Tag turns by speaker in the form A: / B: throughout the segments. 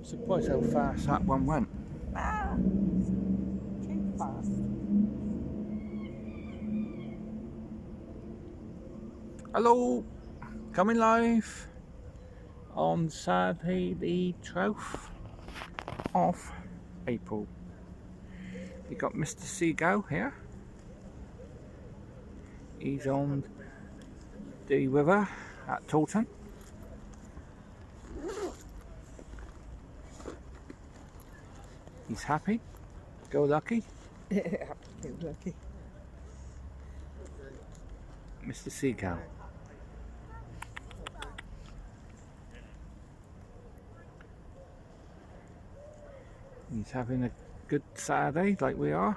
A: Surprised how fast that one went.
B: Ah, too fast.
A: Hello, coming live on Saturday the 12th of April. You got Mr. Seagull here. He's on the river at Taunton. He's happy, go lucky.
B: Too lucky.
A: Mr. Seagull. He's having a good Saturday like we are.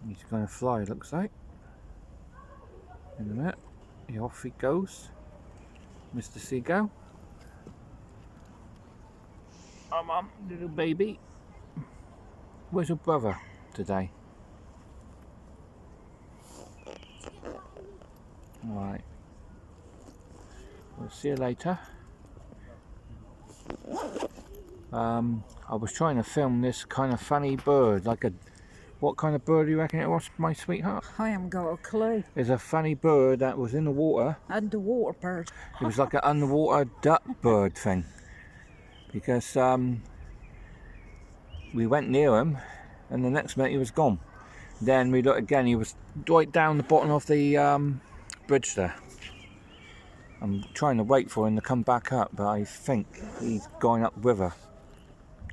A: He's going to fly, looks like. In a minute, off he goes, Mr. Seagull. Oh, mum, little baby. Where's your brother today? Alright. We'll see you later. I was trying to film this kind of funny bird, like a... What kind of bird do you reckon it was, my sweetheart?
B: I haven't got a clue.
A: It's a funny bird that was in the water.
B: Underwater bird.
A: It was like an underwater duck bird thing. Because we went near him and the next minute he was gone. Then we looked again, he was right down the bottom of the bridge there. I'm trying to wait for him to come back up, but I think he's going up river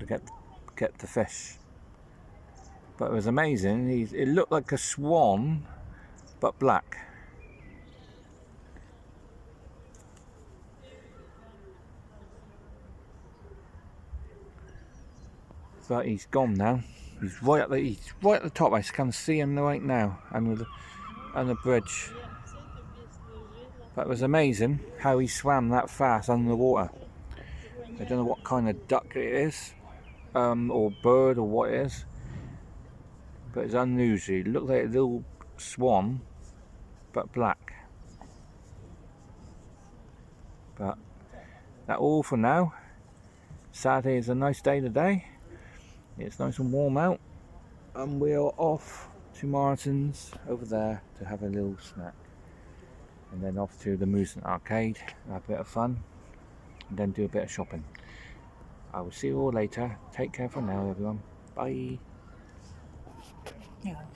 A: to get the fish. But it was amazing. It looked like a swan, but black. But he's gone now. He's right at the top. I can see him right now under the bridge. But it was amazing how he swam that fast under the water. I don't know what kind of duck it is, or bird, or what it is. But it's unusual. It looked like a little swan, but black. But that's all for now. Saturday is a nice day today. It's nice and warm out, and we're off to Martin's over there to have a little snack, and then off to the Amusement Arcade, have a bit of fun, and then do a bit of shopping. I will see you all later. Take care for now, everyone. Bye.
B: Yeah.